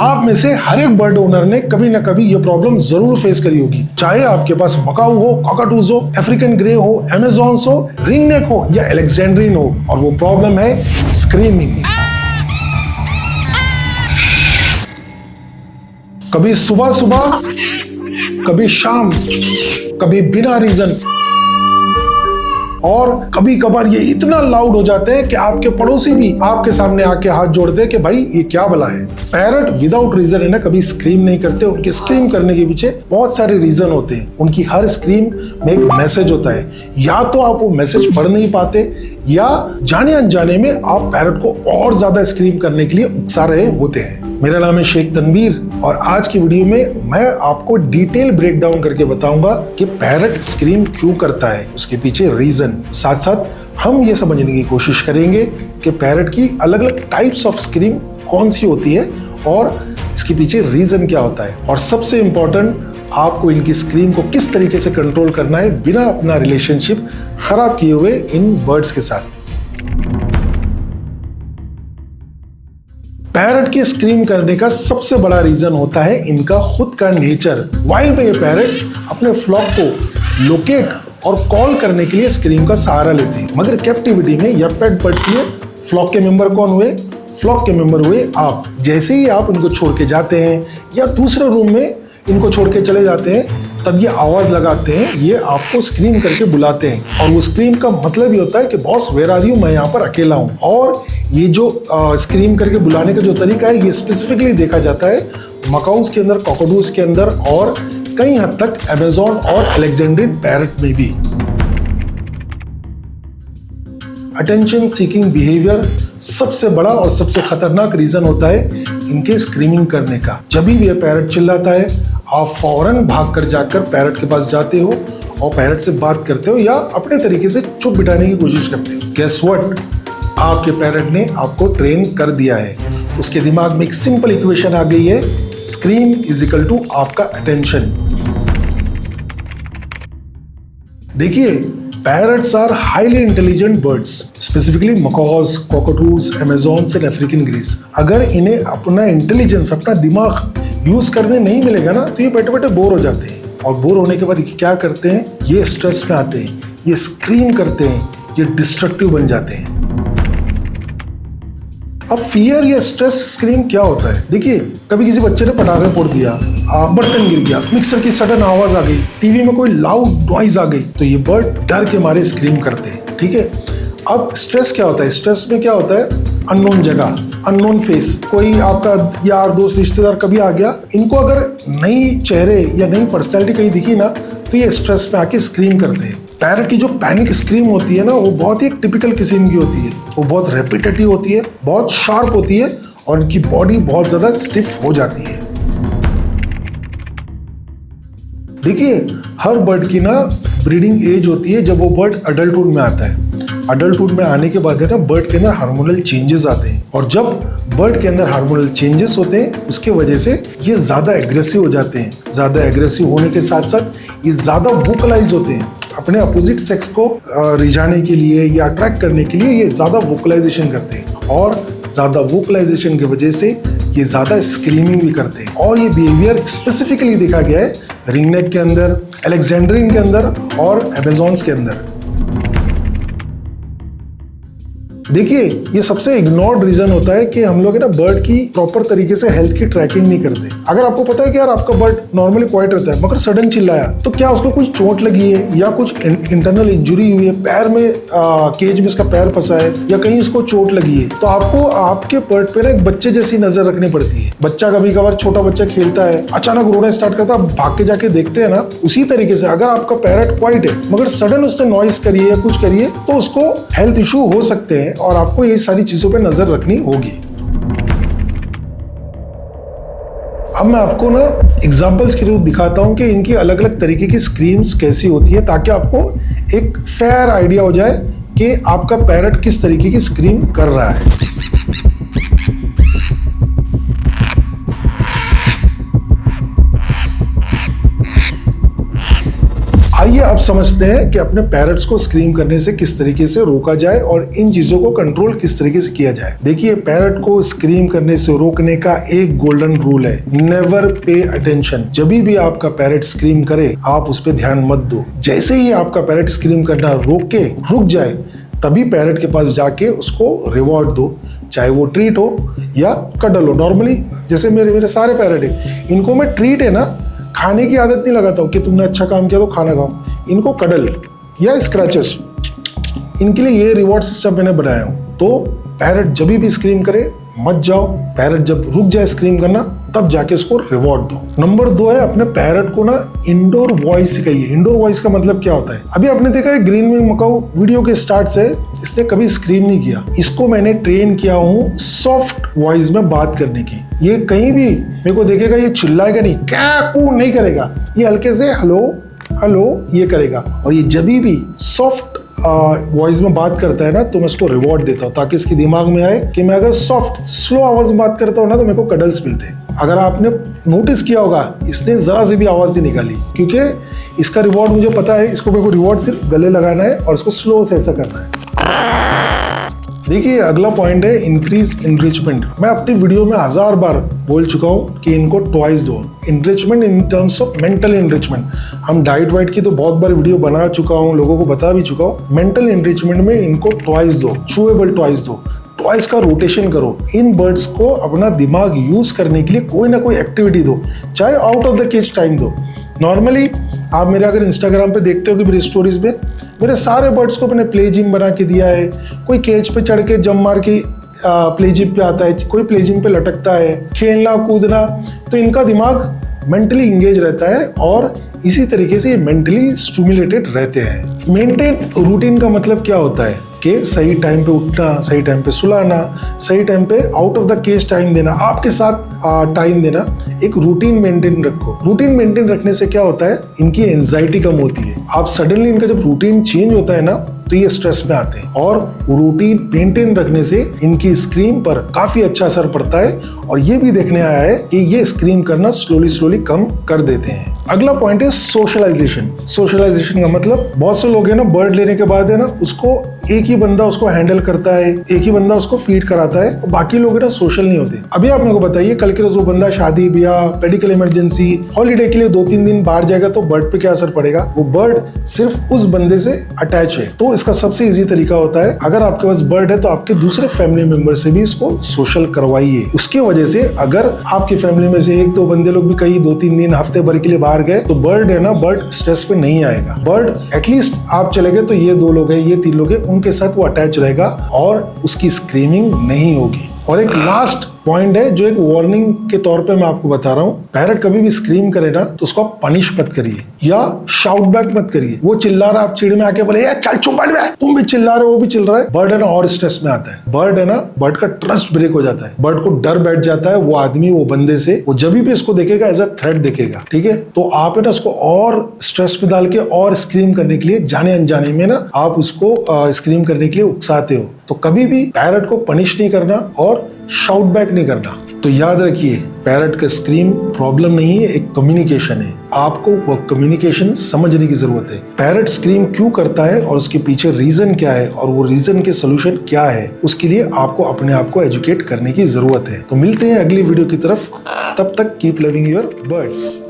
आप में से हर एक बर्ड ओनर ने कभी ना कभी ये प्रॉब्लम जरूर फेस करी होगी, चाहे आपके पास मकाऊ हो, कॉकटूज हो, अफ्रीकन ग्रे हो, अमेज़न्स हो, रिंगनेक हो या अलेक्जेंड्रिन हो, और वो प्रॉब्लम है स्क्रीमिंग। कभी सुबह सुबह, कभी शाम, कभी बिना रीजन, और कभी कभार ये इतना लाउड हो जाते हैं कि आपके पड़ोसी भी आपके सामने आके हाथ जोड़ते हैं कि भाई ये क्या बला है। पैरट विदाउट रीजन है ना कभी स्क्रीम नहीं करते। उनके स्क्रीम करने के पीछे बहुत सारे रीजन होते हैं। उनकी हर स्क्रीम में एक मैसेज होता है। या तो आप वो मैसेज पढ़ नहीं पाते, या जाने अनजाने में आप पैरट को और ज्यादा स्क्रीम करने के लिए उकसा रहे होते हैं। मेरा नाम है शेख तनवीर, और आज की वीडियो में मैं आपको डिटेल ब्रेकडाउन करके बताऊंगा कि पैरट स्क्रीम क्यों करता है, उसके पीछे रीजन। साथ साथ हम ये समझने की कोशिश करेंगे कि पैरट की अलग अलग टाइप्स ऑफ स्क्रीम कौन सी होती है और इसके पीछे रीजन क्या होता है, और सबसे इंपॉर्टेंट आपको इनकी स्क्रीम को किस तरीके से कंट्रोल करना है बिना अपना रिलेशनशिप खराब किए हुए इन बर्ड्स के साथ। पैरट के स्क्रीम करने का सबसे बड़ा रीजन होता है इनका खुद का नेचर। वाइल्ड में ये पैरट अपने फ्लॉक को लोकेट और कॉल करने के लिए स्क्रीम का सहारा लेते हैं, मगर कैप्टिविटी में या पेट बर्ड के लिए फ्लॉक के मेंबर कौन हुए? फ्लॉक के मेंबर हुए आप। जैसे ही आप इनको छोड़ के जाते हैं या दूसरे रूम में इनको छोड़ के चले जाते हैं, तब ये आवाज लगाते हैं, ये आपको स्क्रीम करके बुलाते हैं। और वो स्क्रीम का मतलब ये होता है कि बॉस वेयर आर यू, मैं यहाँ पर अकेला हूँ। और ये जो स्क्रीम करके बुलाने का जो तरीका है, ये स्पेसिफिकली देखा जाता है मकाउस के अंदर, कॉकटूज के अंदर, और कई हद तक अमेज़न और अलेक्जेंड्रिन पैरट में भी। अटेंशन सीकिंग बिहेवियर सबसे बड़ा और सबसे खतरनाक रीजन होता है इनके स्क्रीमिंग करने का। जब भी ये पैरट चिल्लाता है, आप फौरन भागकर जाकर पैरट के पास जाते हो और पैरट से बात करते हो या अपने तरीके से चुप बिठाने की कोशिश करते हो। गेस व्हाट, आपके पैरट ने आपको ट्रेन कर दिया है। उसके दिमाग में एक सिंपल इक्वेशन आ गई है, स्क्रीम इज इक्वल टू आपका अटेंशन। देखिए, parrots are highly intelligent birds, specifically macaws, cockatoos, Amazons and African greys. अगर इन्हें अपना इंटेलिजेंस, अपना दिमाग यूज करने नहीं मिलेगा ना, तो ये बैठे बैठे बोर हो जाते हैं। और बोर होने के बाद क्या करते हैं? ये स्ट्रेस में आते हैं, ये स्क्रीम करते हैं, ये डिस्ट्रक्टिव बन जाते हैं। अब फियर या स्ट्रेस स्क्रीम क्या होता है? देखिए, कभी किसी बच्चे ने पटाखा फोड़ दिया, बर्तन गिर गया, मिक्सर की सडन आवाज आ गई, टीवी में कोई लाउड नॉइज आ गई, तो ये बर्ड डर के मारे स्क्रीम करते हैं। ठीक है, अब स्ट्रेस क्या होता है? स्ट्रेस में क्या होता है? अननोन जगह, अननोन फेस, कोई आपका यार दोस्त रिश्तेदार कभी आ गया, इनको अगर नई चेहरे या नई पर्सनैलिटी कहीं दिखी ना, तो ये स्ट्रेस में आके स्क्रीम करते हैं। पैरट की जो पैनिक स्क्रीम होती है ना, वो बहुत ही एक टिपिकल किस्म की होती है। वो बहुत रेपिटेटिव होती है, बहुत शार्प होती है, और इनकी बॉडी बहुत ज्यादा स्टिफ हो जाती है। देखिए, हर बर्ड की ना ब्रीडिंग एज होती है जब वो बर्ड अडल्टहुड में आता है। अडल्टहुड में आने के बाद है ना, बर्ड के अंदर हार्मोनल चेंजेस आते हैं, और जब बर्ड के अंदर हार्मोनल चेंजेस होते हैं, उसके वजह से ये ज्यादा एग्रेसिव हो जाते हैं। ज्यादा एग्रेसिव होने के साथ साथ ये ज्यादा वोकलाइज होते हैं। अपने अपोजिट सेक्स को रिझाने के लिए या अट्रैक्ट करने के लिए ये ज्यादा वोकलाइजेशन करते हैं, और ज्यादा वोकलाइजेशन की वजह से ये ज्यादा स्क्रीमिंग भी करते हैं। और ये बिहेवियर स्पेसिफिकली देखा गया है रिंगनेक के अंदर, अलेक्जेंड्रिन के अंदर और अमेज़न्स के अंदर। देखिए, ये सबसे इग्नोर्ड रीजन होता है कि हम लोग ना बर्ड की प्रॉपर तरीके से हेल्थ की ट्रैकिंग नहीं करते। अगर आपको पता है कि यार आपका बर्ड नॉर्मली क्वाइट रहता है, मगर सडन चिल्लाया, तो क्या उसको कुछ चोट लगी है या कुछ इंटरनल इंजुरी हुई है, पैर में केज में इसका पैर फंसा है या कहीं इसको चोट लगी है, तो आपको आपके बर्ड पे ना एक बच्चे जैसी नजर रखनी पड़ती है। बच्चा कभी कभार, छोटा बच्चा खेलता है, अचानक रोना स्टार्ट करता है, भाग के जाके देखते हैं ना, उसी तरीके से अगर आपका पैरट क्वाइट है मगर सडन उसने नॉइस करी है या कुछ करी है, तो उसको हेल्थ इशू हो सकते हैं, और आपको ये सारी चीजों पे नजर रखनी होगी। अब मैं आपको ना एग्जांपल्स के रूप दिखाता हूं कि इनकी अलग अलग तरीके की स्क्रीम्स कैसी होती है, ताकि आपको एक फेयर आइडिया हो जाए कि आपका पैरट किस तरीके की स्क्रीम कर रहा है। आइए अब समझते हैं कि अपने पैरट्स को स्क्रीम करने से किस तरीके से रोका जाए और इन चीजों को कंट्रोल किस तरीके से किया जाए। देखिए, पैरट को स्क्रीम करने से रोकने का एक गोल्डन रूल है, नेवर पे अटेंशन। जब भी आपका पैरट स्क्रीम करे आप उस पर ध्यान मत दो। जैसे ही आपका पैरट स्क्रीम करना रुक जाए तभी पैरट के पास जाके उसको रिवॉर्ड दो, चाहे वो ट्रीट हो या कडल हो। नॉर्मली जैसे मेरे सारे पैरट है, इनको मैं ट्रीट है ना, खाने की आदत नहीं लगाता हूँ कि तुमने अच्छा काम किया तो खाना खाओ। इनको कडल या स्क्रैचेस, इनके लिए ये रिवॉर्ड सिस्टम मैंने बनाया हूँ। तो पैरट जब भी स्क्रीम करे मत जाओ, पैरट जब रुक जाए स्क्रीम करना तब जाके इसको रिवॉर्ड दो। नंबर 2 है, अपने पैरट को ना इंडोर वॉइस सिखाइए। इंडोर वॉइस का मतलब क्या होता है? अभी आपने देखा है ग्रीन विंग मकाऊ वीडियो के स्टार्ट से इसने कभी स्क्रीम नहीं किया। इसको मैंने ट्रेन किया हूँ सॉफ्ट वॉइस में बात करने की। ये कहीं भी मेरे को देखेगा ये चिल्लाएगा नहीं, क्या कू नहीं करेगा, ये हल्के से हेलो हेलो ये करेगा। और ये जब भी सॉफ्ट वॉइस में बात करता है ना तो मैं इसको रिवॉर्ड देता हूँ, ताकि इसके दिमाग में आए कि मैं अगर सॉफ्ट स्लो आवाज में बात करता हूँ ना तो मेरे को कडल्स मिलते हैं। अगर आपने नोटिस किया होगा इसने जरा से भी आवाज नहीं निकाली, क्योंकि इसका रिवॉर्ड मुझे पता है। इसको मेरे को रिवॉर्ड सिर्फ गले लगाना है और इसको स्लो से ऐसा करना है। देखिए, अगला पॉइंट है इंक्रीज इनरिचमेंट। मैं अपनी वीडियो में 1000 बार बोल चुका हूँ कि इनको ट्वाइस दो। Enrichment in terms of mental enrichment. हम डाइट वाइट की तो बहुत बार वीडियो बना चुका हूँ, लोगों को बता भी चुका हूँ। मेंटल इनरिचमेंट में इनको ट्वाइस दो, चूएबल ट्वाइस दो। ट्वाइस का रोटेशन करो। इन बर्ड्स को अपना दिमाग यूज करने के लिए कोई ना कोई एक्टिविटी दो, चाहे out of the cage time दो। नॉर्मली आप मेरे अगर इंस्टाग्राम पे देखते हो कि मेरी स्टोरीज में मेरे सारे बर्ड्स को मैंने प्ले जिम बना के दिया है। कोई केज पे चढ़ के जंप मार के प्ले जिम पे आता है, कोई प्ले जिम पे लटकता है, खेलना कूदना। तो इनका दिमाग मेंटली इंगेज रहता है और इसी तरीके से ये मेंटली स्टिमुलेटेड रहते हैं। मेंटेन रूटीन का मतलब क्या होता है कि सही टाइम पे उठना, सही टाइम पे सुलाना, सही टाइम पे out of the cage time देना, आपके साथ टाइम देना। एक रूटीन मेंटेन रखो। रूटीन मेंटेन रखने से क्या होता है, इनकी एंजाइटी कम होती है। आप सडनली इनका जब रूटीन चेंज होता है ना तो ये स्ट्रेस में आते हैं, और रूटीन मेंटेन रखने से इनकी स्क्रीन पर काफी अच्छा असर पड़ता है। और ये भी देखने आया है कि ये स्क्रीन करना स्लोली कम कर देते हैं। अगला पॉइंट है सोशलाइजेशन। सोशलाइजेशन का मतलब बहुत से लोग है ना, बर्ड लेने के बाद है ना उसको एक ही बंदा उसको हैंडल करता है, एक ही बंदा उसको फीड कराता है, बाकी लोग है ना सोशल नहीं होते। अभी आप मेरे को बताइए, कल के रोज वो बंदा शादी ब्याह, मेडिकल इमरजेंसी, हॉलीडे के लिए 2-3 दिन बाहर जाएगा तो बर्ड पे क्या असर पड़ेगा? वो बर्ड सिर्फ उस बंदे से अटैच है। तो इसका सबसे इजी तरीका होता है, अगर आपके पास बर्ड है तो आपके दूसरे फैमिली मेंबर से भी इसको सोशल करवाइए। उसकी वजह से अगर आपकी फैमिली में से 1-2 बंदे लोग भी कहीं 2-3 दिन हफ्ते भर के लिए बाहर गए तो बर्ड है ना, बर्ड स्ट्रेस पे नहीं आएगा। बर्ड एटलीस्ट आप चले गए तो ये 2 लोग हैं, ये 3 लोग हैं, उनके साथ वो अटैच रहेगा और उसकी स्क्रीमिंग नहीं होगी। और एक लास्ट पॉइंट है जो एक वार्निंग के तौर पे मैं आपको बता रहा हूँ, पैरट कभी भी स्क्रीम करे ना तो उसको आप पनिश मत करिए या शाउट बैक मत करिए। वो चिल्ला रहा, आप चिड़ी में आके बोले यार चल चुप बैठ, तुम भी चिल्ला रहे हो, वो भी चिल्ला रहा है, बर्ड है ना और स्ट्रेस में आता है। बर्ड है ना, बर्ड का ट्रस्ट ब्रेक हो जाता है, बर्ड को डर बैठ जाता है वो आदमी, वो बंदे से। वो जब भी इसको देखेगा एज अ थ्रेट देखेगा, ठीक है? तो आप है ना उसको और स्ट्रेस में डाल के और स्क्रीम करने के लिए जाने अनजाने में ना आप उसको स्क्रीम करने के लिए उकसाते हो। तो कभी भी पैरट को पनिश नहीं करना और शाउट बैक नहीं करना। तो याद रखिए, पैरट का स्क्रीम प्रॉब्लम नहीं है, एक कम्युनिकेशन है। आपको वो कम्युनिकेशन समझने की जरूरत है। पैरट स्क्रीम क्यों करता है और उसके पीछे रीजन क्या है और वो रीजन के सोल्यूशन क्या है, उसके लिए आपको अपने आप को एजुकेट करने की जरूरत है। तो मिलते हैं अगली वीडियो की तरफ, तब तक कीप लविंग योर बर्ड्स।